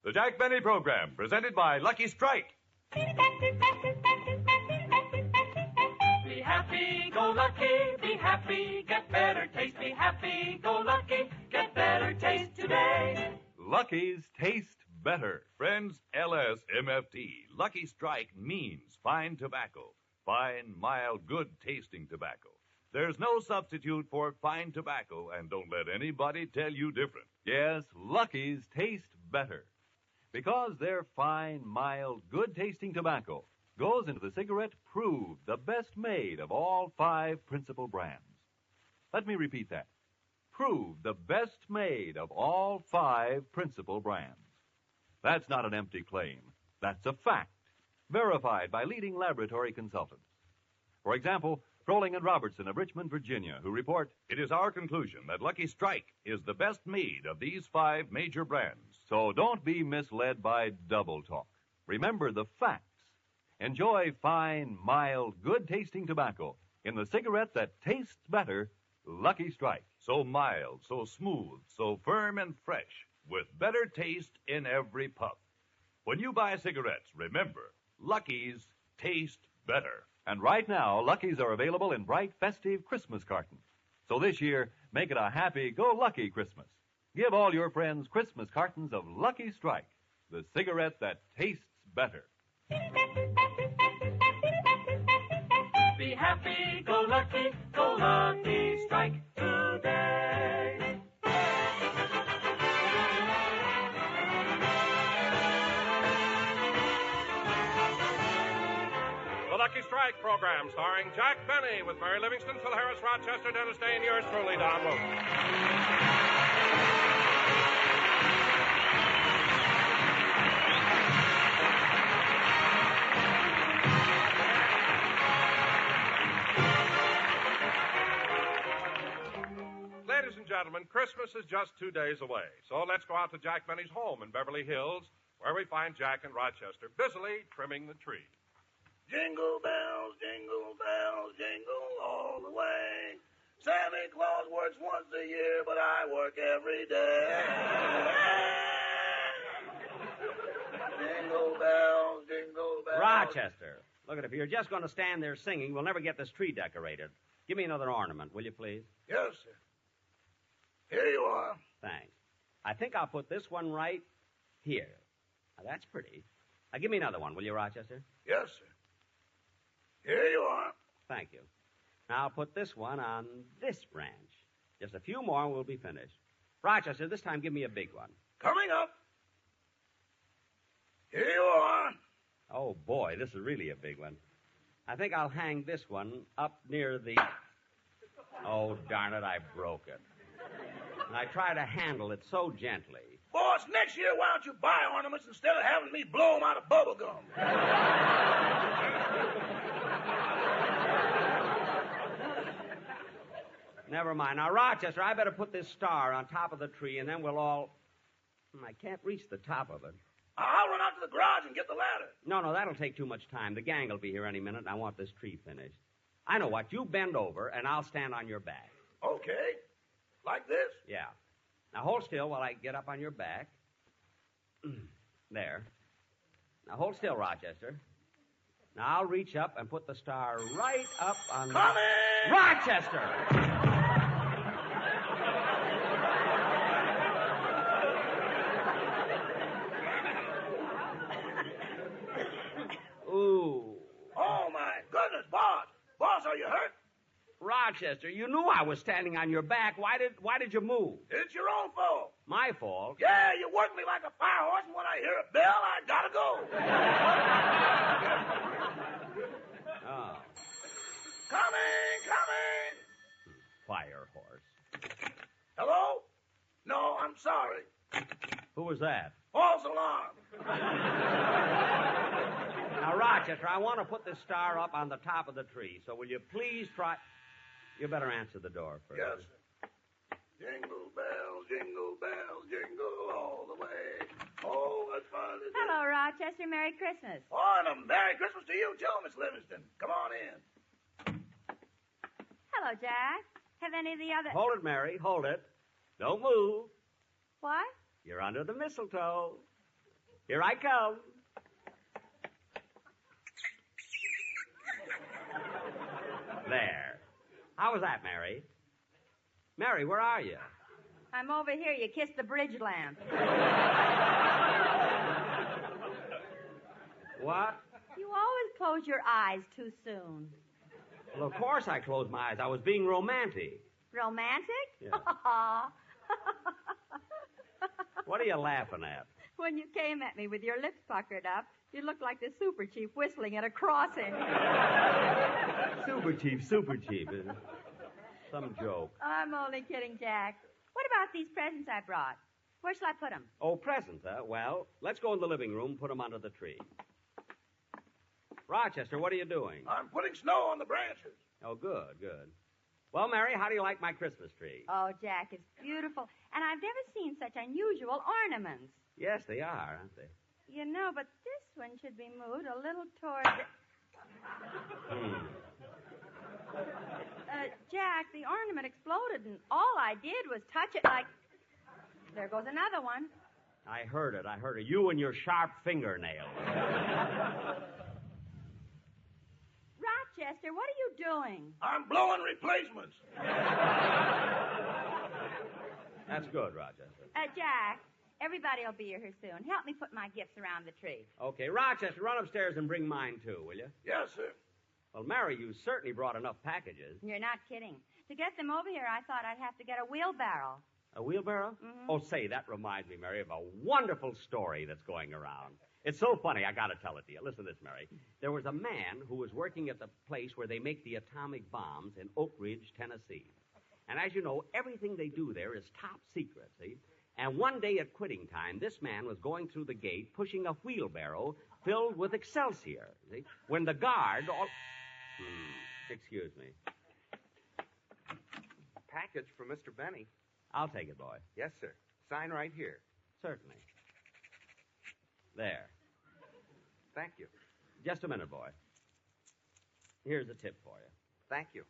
The Jack Benny Program, presented by Lucky Strike. Be happy, go lucky, be happy, get better taste. Be happy, go lucky, get better taste today. Lucky's taste better. Friends, LSMFT. Lucky Strike means fine tobacco. Fine, mild, good-tasting tobacco. There's no substitute for fine tobacco, and don't let anybody tell you different. Yes, Lucky's taste better. Because their fine, mild, good-tasting tobacco goes into the cigarette proved the best made of all 5 principal brands. Let me repeat that. Proved the best made of all 5 principal brands. That's not an empty claim. That's a fact, verified by leading laboratory consultants. For example, Froling and Robertson of Richmond, Virginia, who report, "It is our conclusion that Lucky Strike is the best made of these 5 major brands." So don't be misled by double talk. Remember the facts. Enjoy fine, mild, good-tasting tobacco in the cigarette that tastes better, Lucky Strike. So mild, so smooth, so firm and fresh, with better taste in every puff. When you buy cigarettes, remember, Lucky's taste better. And right now, Lucky's are available in bright, festive Christmas cartons. So this year, make it a happy-go-lucky Christmas. Give all your friends Christmas cartons of Lucky Strike, the cigarette that tastes better. Be happy, go lucky strike today. The Lucky Strike program, starring Jack Benny, with Mary Livingston, Phil Harris, Rochester, Dennis Day, and yours truly, Don Wilson. Ladies and gentlemen, Christmas is just 2 days away. So let's go out to Jack Benny's home in Beverly Hills, where we find Jack and Rochester busily trimming the tree. Jingle bells, jingle all the way. Santa Claus works once a year, but I work every day. Jingle bells, jingle bells. Rochester, look at it. If you're just going to stand there singing, we'll never get this tree decorated. Give me another ornament, will you, please? Yes, sir. Here you are. Thanks. I think I'll put this one right here. Now, that's pretty. Now, give me another one, will you, Rochester? Yes, sir. Here you are. Thank you. Now, I'll put this one on this branch. Just a few more and we'll be finished. Rochester, this time give me a big one. Coming up. Here you are. Oh, boy, this is really a big one. I think I'll hang this one up near the... Oh, darn it, I broke it. And I try to handle it so gently. Boss, next year, why don't you buy ornaments instead of having me blow them out of bubble gum? Never mind. Now, Rochester, I better put this star on top of the tree, and then we'll all... I can't reach the top of it. I'll run out to the garage and get the ladder. No, that'll take too much time. The gang will be here any minute, and I want this tree finished. I know what. You bend over, and I'll stand on your back. Okay. Like this? Yeah. Now, hold still while I get up on your back. There. Now, hold still, Rochester. Now, I'll reach up and put the star right up on Coming! Rochester! Ooh. Oh, my goodness, boss. Boss, are you hurt? Rochester, you knew I was standing on your back. Why did you move? It's your own fault. My fault? Yeah, you work me like a fire horse, and when I hear a bell, I gotta go. Oh. Coming! Fire horse. Hello? No, I'm sorry. Who was that? False alarm. Now, Rochester, I want to put this star up on the top of the tree, so will you please try... You better answer the door first. Yes, sir. Jingle bells, jingle all the way. Oh, what fun is it? Hello, Rochester. Merry Christmas. Oh, and a Merry Christmas to you, too, Miss Livingston. Come on in. Hello, Jack. Have any of the other... Hold it, Mary. Hold it. Don't move. What? You're under the mistletoe. Here I come. There. How was that, Mary? Mary, where are you? I'm over here. You kissed the bridge lamp. What? You always close your eyes too soon. Well, of course I closed my eyes. I was being romantic. Romantic? Yeah. What are you laughing at? When you came at me with your lips puckered up, you looked like the super chief whistling at a crossing. Super chief. Some joke. I'm only kidding, Jack. What about these presents I brought? Where shall I put them? Oh, presents, huh? Well, let's go in the living room, put them under the tree. Rochester, what are you doing? I'm putting snow on the branches. Oh, good. Well, Mary, how do you like my Christmas tree? Oh, Jack, it's beautiful. And I've never seen such unusual ornaments. Yes, they are, aren't they? You know, but this one should be moved a little toward the... Jack, the ornament exploded, and all I did was touch it like... There goes another one. I heard it. You and your sharp fingernails. Rochester, what are you doing? I'm blowing replacements. That's good, Rochester. Jack, everybody will be here soon. Help me put my gifts around the tree. Okay, Rochester, run upstairs and bring mine, too, will you? Yes, sir. Well, Mary, you certainly brought enough packages. You're not kidding. To get them over here, I thought I'd have to get a wheelbarrow. A wheelbarrow? Mm-hmm. Oh, say, that reminds me, Mary, of a wonderful story that's going around. It's so funny, I gotta tell it to you. Listen to this, Mary. There was a man who was working at the place where they make the atomic bombs in Oak Ridge, Tennessee. And as you know, everything they do there is top secret, see? And one day at quitting time, this man was going through the gate pushing a wheelbarrow filled with Excelsior, see? When the guard... excuse me. Package from Mr. Benny. I'll take it, boy. Yes, sir. Sign right here. Certainly. There. Thank you. Just a minute, boy. Here's a tip for you. Thank you.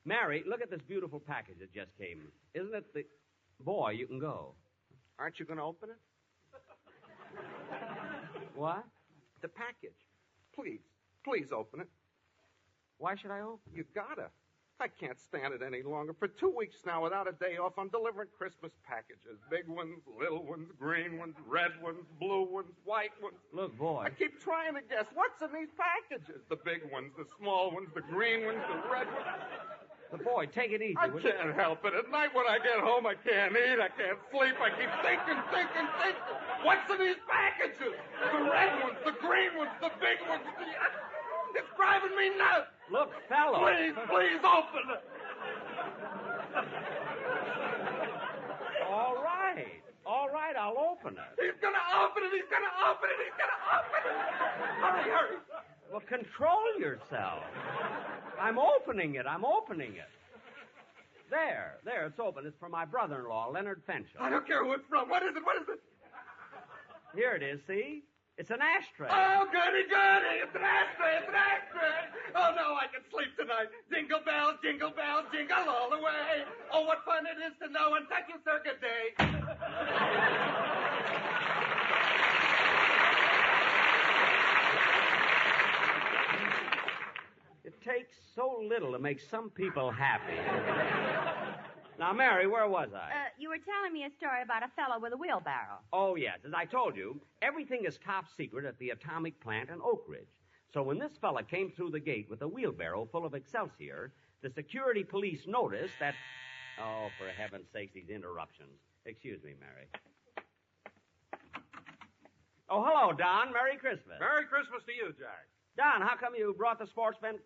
Mary, look at this beautiful package that just came. Isn't it the... Boy, you can go. Aren't you going to open it? What? The package. Please open it. Why should I open it? You gotta. I can't stand it any longer. For 2 weeks now, without a day off, I'm delivering Christmas packages. Big ones, little ones, green ones, red ones, blue ones, white ones. Look, boy. I keep trying to guess what's in these packages. The big ones, the small ones, the green ones, the red ones. The boy, take it easy. I can't help it. At night when I get home, I can't eat, I can't sleep. I keep thinking. What's in these packages? The red ones, the green ones, the big ones. It's driving me nuts. Look, fellow. Please open it. All right, I'll open it. He's going to open it. Hurry. Well, control yourself. I'm opening it. There, it's open. It's for my brother-in-law, Leonard Fenchel. I don't care who it's from. What is it? Here it is, see? It's an ashtray. Oh, goody. It's an ashtray. Oh, no, I can sleep tonight. Jingle bells, jingle all the way. Oh, what fun it is to know on such a circuit day. It takes so little to make some people happy. Now, Mary, where was I? You were telling me a story about a fellow with a wheelbarrow. Oh, yes. As I told you, everything is top secret at the atomic plant in Oak Ridge. So when this fella came through the gate with a wheelbarrow full of Excelsior, the security police noticed that... Oh, for heaven's sakes, these interruptions. Excuse me, Mary. Oh, hello, Don. Merry Christmas. Merry Christmas to you, Jack. Don, how come you brought the sportsman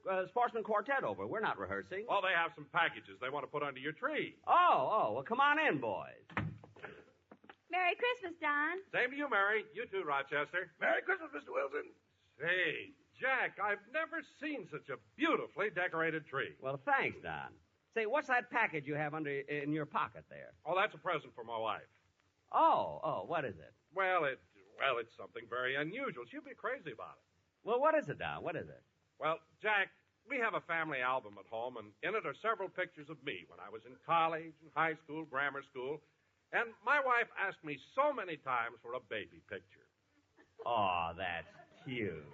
quartet over? We're not rehearsing. Well, they have some packages they want to put under your tree. Oh, well, come on in, boys. Merry Christmas, Don. Same to you, Mary. You too, Rochester. Merry Christmas, Mr. Wilson. Say, Jack, I've never seen such a beautifully decorated tree. Well, thanks, Don. Say, what's that package you have in your pocket there? Oh, that's a present for my wife. Oh, what is it? Well, it's something very unusual. She'll be crazy about it. Well, what is it, Don? What is it? Well, Jack, we have a family album at home, and in it are several pictures of me when I was in college, and high school, grammar school. And my wife asked me so many times for a baby picture. Oh, that's cute.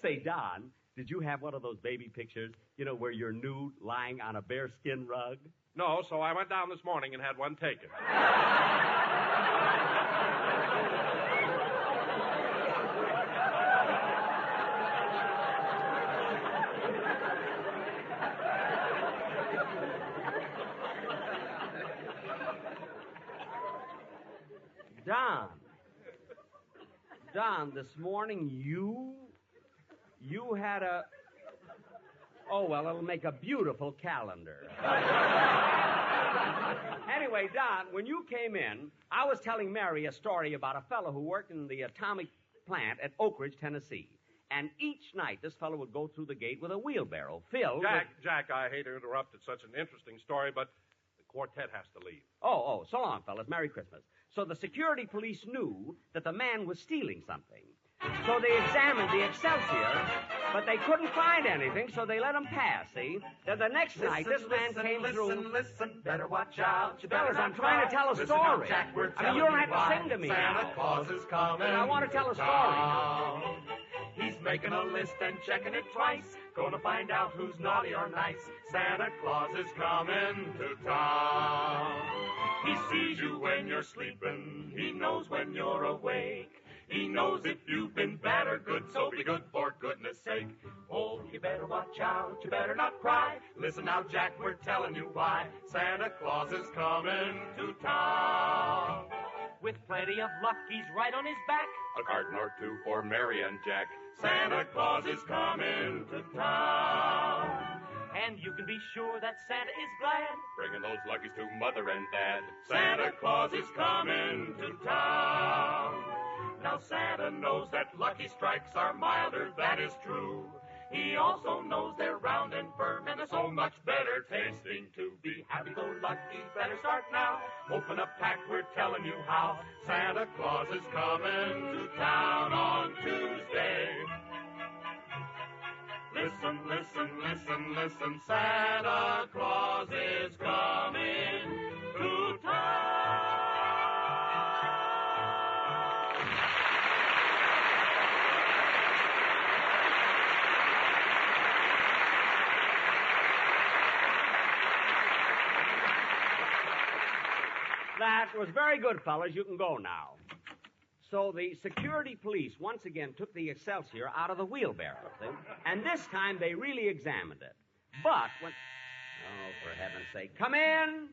Say, Don, did you have one of those baby pictures, where you're nude lying on a bearskin rug? No, so I went down this morning and had one taken. Don, this morning you had a... Oh, well, it'll make a beautiful calendar. Anyway, Don, when you came in, I was telling Mary a story about a fellow who worked in the atomic plant at Oak Ridge, Tennessee. And each night, this fellow would go through the gate with a wheelbarrow filled Jack, I hate to interrupt. It's such an interesting story, but the quartet has to leave. Oh, so long, fellas. Merry Christmas. So the security police knew that the man was stealing something. So they examined the Excelsior, but they couldn't find anything, so they let him pass, see? Then the next night, this man came through... Listen, better watch out. Fellas, I'm trying to tell a story. Jack, you don't have to sing to me. Santa Claus is coming. I want to tell a story. He's making a list and checking it twice. Gonna find out who's naughty or nice. Santa Claus is coming to town. He sees you when you're sleeping. He knows when you're awake. He knows if you've been bad or good, so be good for goodness sake. Oh, you better watch out, you better not cry. Listen now, Jack, we're telling you why. Santa Claus is coming to town. With plenty of luck, he's right on his back. A carton or two for Mary and Jack. Santa Claus is coming to town. And you can be sure that Santa is glad, Bringing those luckies to Mother and Dad. Santa Claus is coming to town. Now Santa knows that lucky strikes are milder, that is true. He also knows they're round and firm and are so much better tasting too. Be happy-go-lucky, better start now. Open a pack, we're telling you how. Santa Claus is coming to town on Tuesday. Listen, listen, listen, listen. Santa Claus is coming to town. That was very good, fellas. You can go now. So the security police once again took the Excelsior out of the wheelbarrow, see? And this time they really examined it. But when... Oh, for heaven's sake. Come in!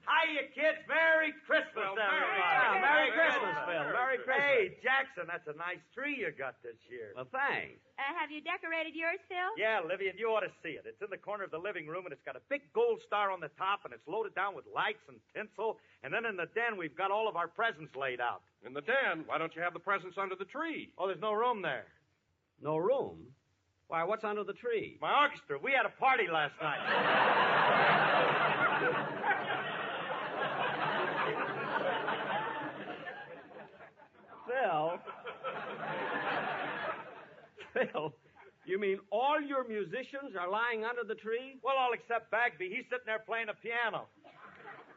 Hiya, kids. Merry Christmas, everybody. Merry Christmas, Phil. Merry Christmas. Hey, Jackson, that's a nice tree you got this year. Well, thanks. Have you decorated yours, Phil? Yeah, Livy, and you ought to see it. It's in the corner of the living room, and it's got a big gold star on the top, and it's loaded down with lights and tinsel. And then in the den, we've got all of our presents laid out. In the den? Why don't you have the presents under the tree? Oh, there's no room there. No room? Why, what's under the tree? My orchestra. We had a party last night. Phil, you mean all your musicians are lying under the tree? Well, all except Bagby. He's sitting there playing a piano.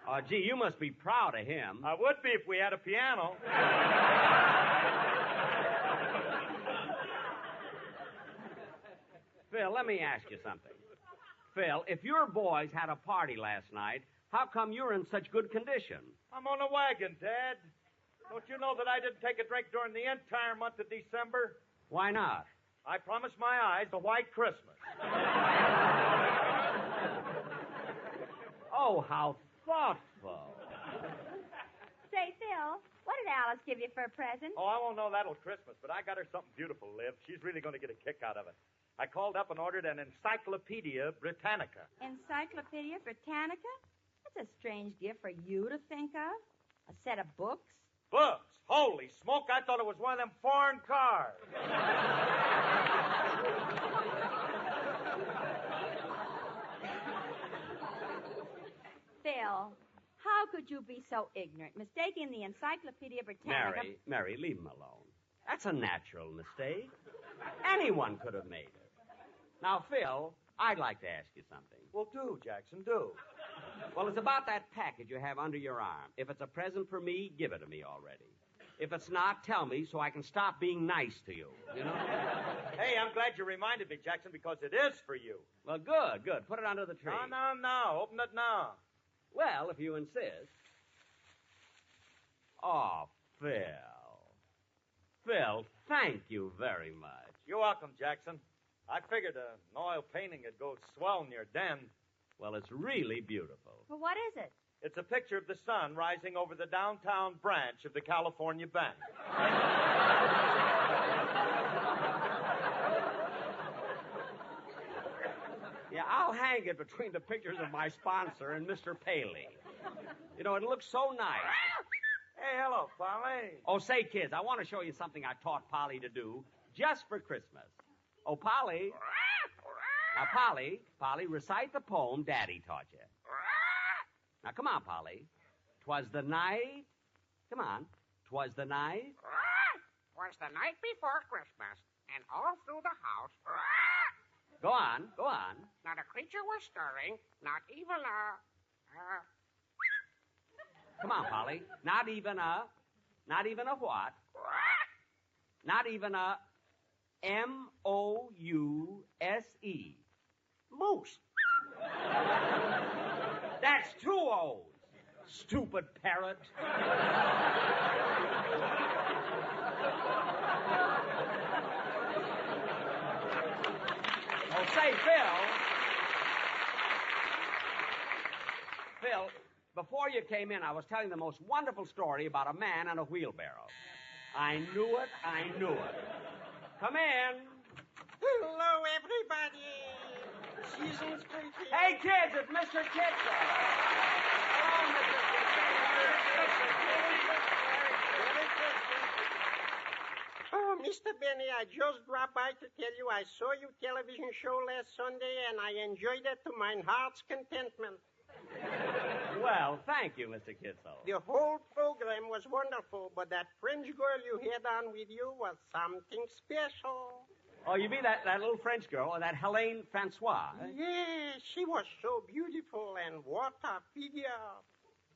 Oh, gee, you must be proud of him. I would be if we had a piano. Phil, let me ask you something. Phil, if your boys had a party last night, how come you're in such good condition? I'm on a wagon, Dad. Don't you know that I didn't take a drink during the entire month of December? Why not? I promised my eyes a white Christmas. Oh, how thoughtful. Say, Phil, what did Alice give you for a present? Oh, I won't know that till Christmas, but I got her something beautiful, Liv. She's really going to get a kick out of it. I called up and ordered an Encyclopedia Britannica. Encyclopedia Britannica? That's a strange gift for you to think of. A set of books? Books? Holy smoke, I thought it was one of them foreign cars. Phil, how could you be so ignorant, mistaking the Encyclopedia Britannica... Mary, leave him alone. That's a natural mistake. Anyone could have made it. Now, Phil, I'd like to ask you something. Well, do, Jackson, do. Well, it's about that package you have under your arm. If it's a present for me, give it to me already. If it's not, tell me so I can stop being nice to you, you know? Hey, I'm glad you reminded me, Jackson, because it is for you. Well, good. Put it under the tree. No. Open it now. Well, if you insist. Oh, Phil. Phil, thank you very much. You're welcome, Jackson. I figured an oil painting would go swell in your den. Well, it's really beautiful. Well, what is it? It's a picture of the sun rising over the downtown branch of the California Bank. Yeah, I'll hang it between the pictures of my sponsor and Mr. Paley. You know, it looks so nice. Hey, hello, Polly. Oh, say, kids, I want to show you something I taught Polly to do just for Christmas. Oh, Polly. Now, Polly, recite the poem Daddy taught you. Now, come on, Polly. 'Twas the night. Come on. 'Twas the night. 'Twas the night before Christmas, and all through the house, Go on. not a creature was stirring, not even a... Come on, Polly. Not even a what? Not even a M-O-U-S-E. moose. That's 2 O's. Stupid parrot. Oh, say, Phil, before you came in, I was telling the most wonderful story about a man and a wheelbarrow. I knew it. Come in. Hello, everybody. Season's greeting. Hey, kids, it's Mr. Kitzel. Hello, Mr. Oh, Mr. Benny, I just dropped by to tell you I saw your television show last Sunday, and I enjoyed it to my heart's contentment. Well, thank you, Mr. Kitzel. The whole program was wonderful, but that French girl you had on with you was something special. Oh, you mean that little French girl, or that Helene Francois? Eh? Yeah, she was so beautiful, and what a figure.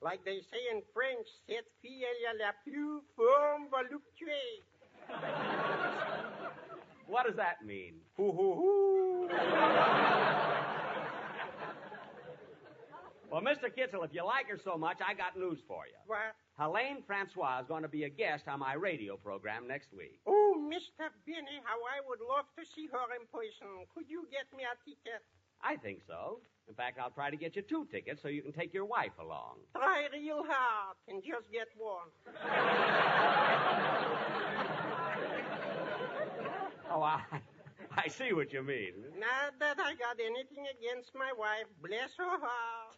Like they say in French, cette fille est la plus forme voluptueuse. What does that mean? Hoo, hoo, hoo. Well, Mr. Kitzel, if you like her so much, I got news for you. What? Helene Francois is going to be a guest on my radio program next week. Oh, Mr. Benny, how I would love to see her in person. Could you get me a ticket? I think so. In fact, I'll try to get you 2 tickets so you can take your wife along. Try real hard and just get one. Oh, I see what you mean. Not that I got anything against my wife. Bless her heart.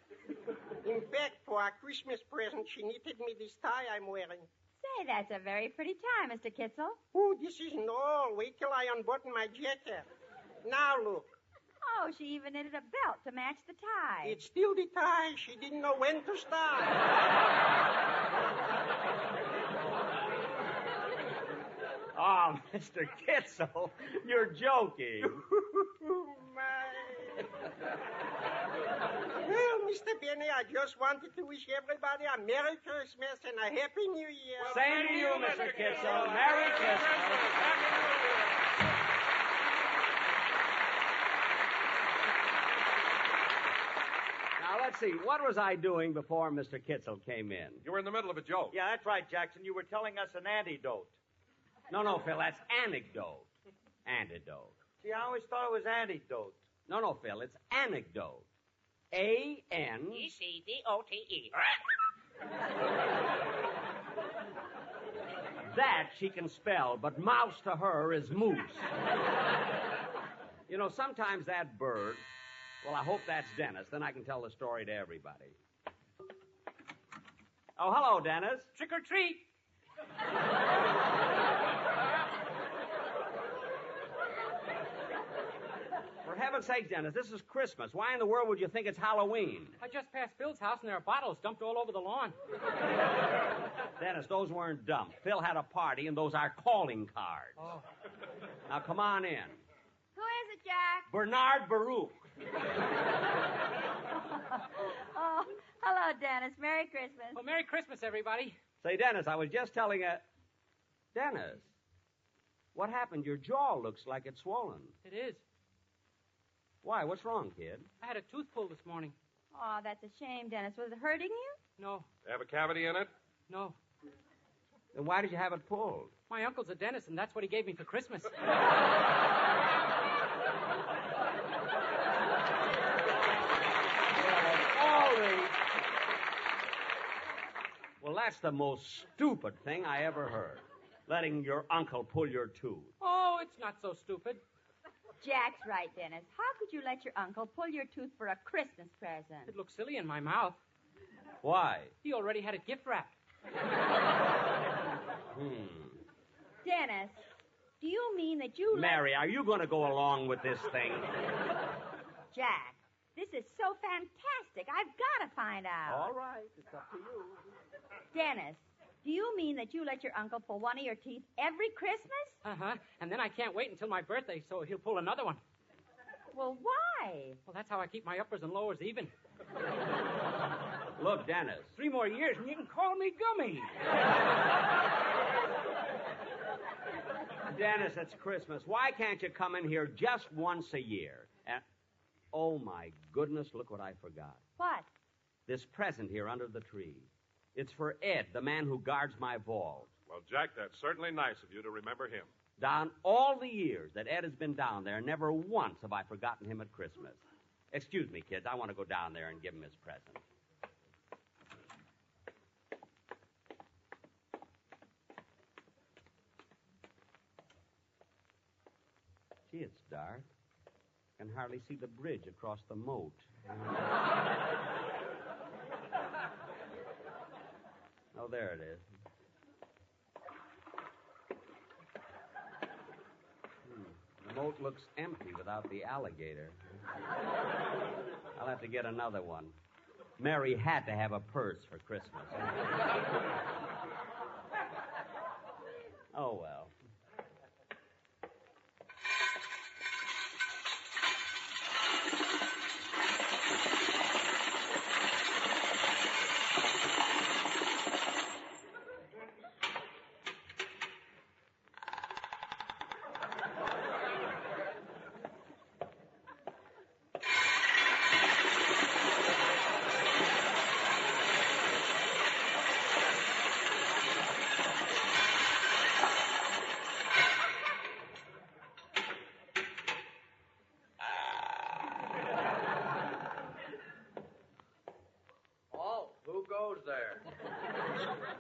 In fact, for a Christmas present, she knitted me this tie I'm wearing. Say, that's a very pretty tie, Mr. Kitzel. Oh, this isn't all. Wait till I unbutton my jacket. Now look. Oh, she even knitted a belt to match the tie. It's still the tie. She didn't know when to start. Oh, Mr. Kitzel, you're joking. My. Well, Mr. Benny, I just wanted to wish everybody a Merry Christmas and a Happy New Year. Same to you, Mr. Kitzel. Merry Christmas. Now, let's see. What was I doing before Mr. Kitzel came in? You were in the middle of a joke. Yeah, that's right, Jackson. You were telling us an antidote. No, Phil, that's anecdote. Antidote. See, I always thought it was antidote. No, Phil, it's anecdote. A-N... E-C-D-O-T-E. That she can spell, but mouse to her is moose. You know, sometimes that bird... Well, I hope that's Dennis. Then I can tell the story to everybody. Oh, hello, Dennis. Trick or treat. For heaven's sake, Dennis, this is Christmas. Why in the world would you think it's Halloween? I just passed Phil's house and there are bottles dumped all over the lawn. Dennis, those weren't dumped. Phil had a party and those are calling cards. Oh. Now, come on in. Who is it, Jack? Bernard Baruch. Oh, hello, Dennis. Merry Christmas. Well, Merry Christmas, everybody. Say, Dennis, I was just telling Dennis, what happened? Your jaw looks like it's swollen. It is. Why? What's wrong, kid? I had a tooth pulled this morning. Oh, that's a shame, Dennis. Was it hurting you? No, Have a cavity in it? no. Then why did you have it pulled? My uncle's a dentist, and that's what he gave me for Christmas. Well, that's the most stupid thing I ever heard. Letting your uncle pull your tooth. Oh, it's not so stupid. Jack's right, Dennis. How could you let your uncle pull your tooth for a Christmas present? It looks silly in my mouth. Why? He already had it gift wrapped. Dennis, do you mean that you Mary, are you going to go along with this thing? Jack, this is so fantastic. I've got to find out. All right, it's up to you. Dennis, do you mean that you let your uncle pull one of your teeth every Christmas? Uh-huh. And then I can't wait until my birthday, so he'll pull another one. Well, why? Well, that's how I keep my uppers and lowers even. Look, Dennis. 3 more years, and you can call me Gummy. Dennis, it's Christmas. Why can't you come in here just once a year? And, oh, my goodness, look what I forgot. What? This present here under the tree. It's for Ed, the man who guards my vault. Well, Jack, that's certainly nice of you to remember him. Down all the years that Ed has been down there, never once have I forgotten him at Christmas. Excuse me, kids. I want to go down there and give him his present. Gee, it's dark. I can hardly see the bridge across the moat. Oh, there it is. The moat looks empty without the alligator. I'll have to get another one. Mary had to have a purse for Christmas. Oh, well.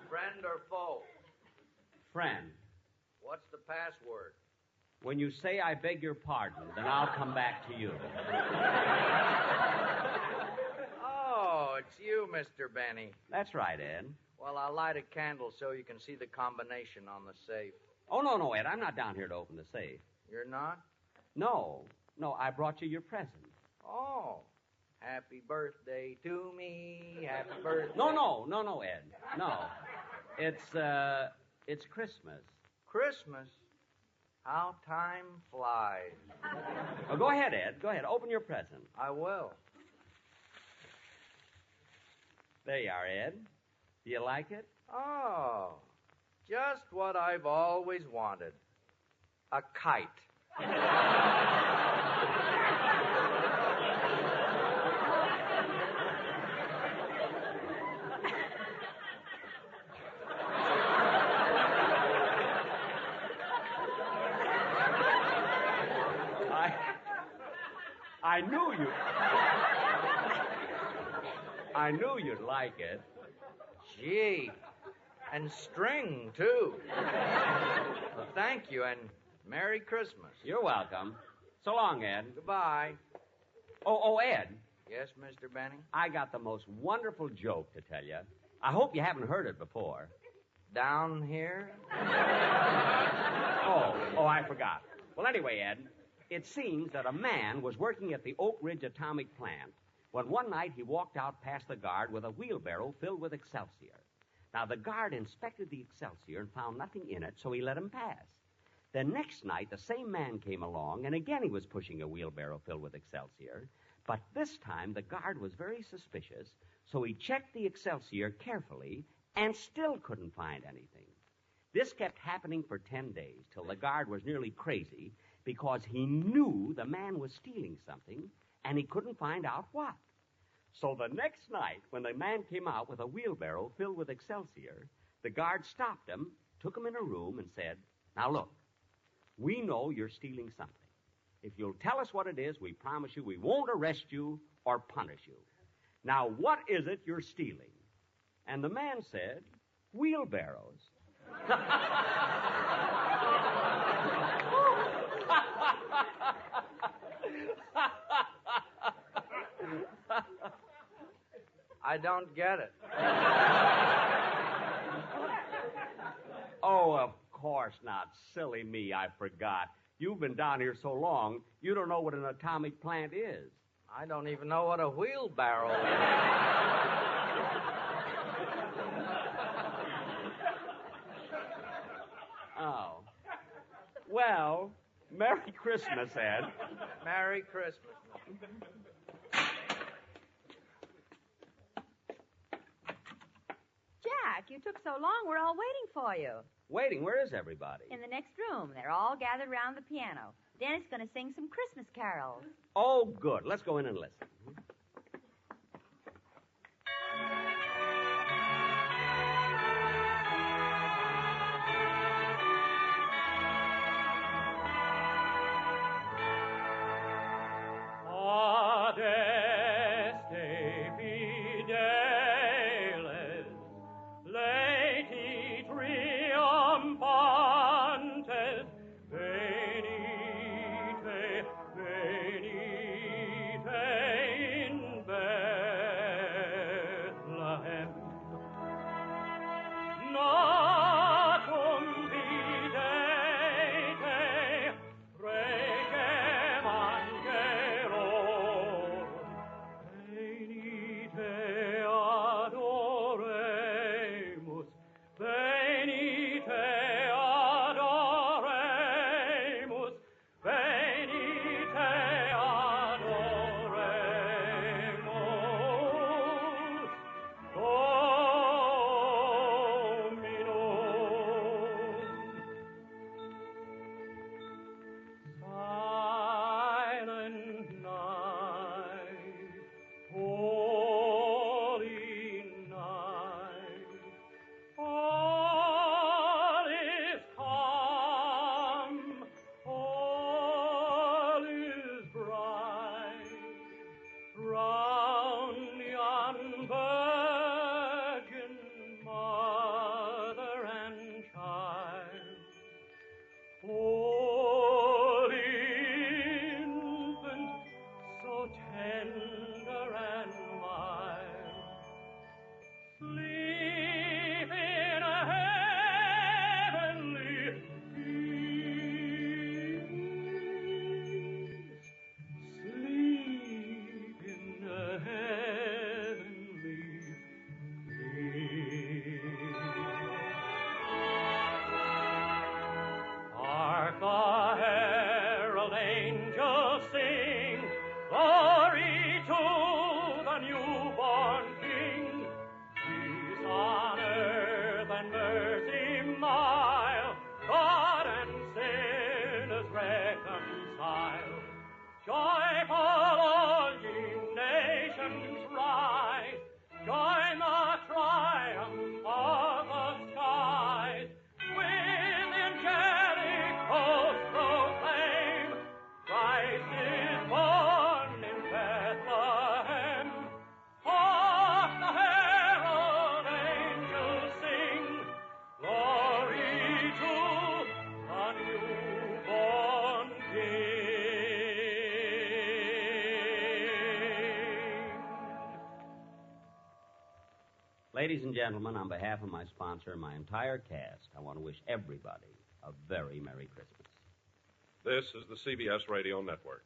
Friend or foe? Friend. What's the password? When you say I beg your pardon, then I'll come back to you. Oh, it's you, Mr. Benny. That's right, Ed. Well, I'll light a candle so you can see the combination on the safe. Oh, no, Ed. I'm not down here to open the safe. You're not? No, I brought you your present. Oh. Happy birthday to me. Happy birthday. No, Ed. No. It's Christmas. Christmas? How time flies. Oh, go ahead, Ed. Go ahead. Open your present. I will. There you are, Ed. Do you like it? Oh, just what I've always wanted. A kite. I knew you'd like it. Gee, and string, too. Well, thank you, and Merry Christmas. You're welcome. So long, Ed. Goodbye. Oh, Ed. Yes, Mr. Benny? I got the most wonderful joke to tell you. I hope you haven't heard it before. Down here? Oh, I forgot. Well, anyway, Ed, it seems that a man was working at the Oak Ridge Atomic Plant when one night he walked out past the guard with a wheelbarrow filled with Excelsior. Now, the guard inspected the Excelsior and found nothing in it, so he let him pass. The next night, the same man came along, and again he was pushing a wheelbarrow filled with Excelsior. But this time, the guard was very suspicious, so he checked the Excelsior carefully and still couldn't find anything. This kept happening for 10 days till the guard was nearly crazy because he knew the man was stealing something and he couldn't find out what. So the next night, when the man came out with a wheelbarrow filled with Excelsior, the guard stopped him, took him in a room, and said, "Now look, we know you're stealing something. If you'll tell us what it is, we promise you we won't arrest you or punish you. Now, what is it you're stealing?" And the man said, "Wheelbarrows." I don't get it. Oh, of course not. Silly me, I forgot. You've been down here so long, you don't know what an atomic plant is. I don't even know what a wheelbarrow is. Oh. Well, Merry Christmas, Ed. Merry Christmas. Jack, you took so long, we're all waiting for you. Waiting? Where is everybody? In the next room. They're all gathered around the piano. Dennis going to sing some Christmas carols. Oh, good. Let's go in and listen. Adeste fideles, leti triumphantes, venite, venite in Bethlehem. Natum videte, regem angelorum, venite adoremus, venite adoremus, venite adoremus, Dominum. Silent night, holy night, all is calm, all is bright, round yon virgin mother and child. Holy infant, so tender and mild, sleep in a heavenly peace. Sleep in a heavenly peace. Hark the herald angels sing, glory to the newborn King. Peace on earth and mercy mild, God and sinners reconciled. Joyful all ye nations rise, join the triumph of the skies. With angelic hosts proclaim, Christ is born in Bethlehem. Hark the herald angels sing, glory to the newborn King. Ladies and gentlemen, on behalf of my sponsor and my entire cast, I want to wish everybody a very Merry Christmas. This is the CBS Radio Network.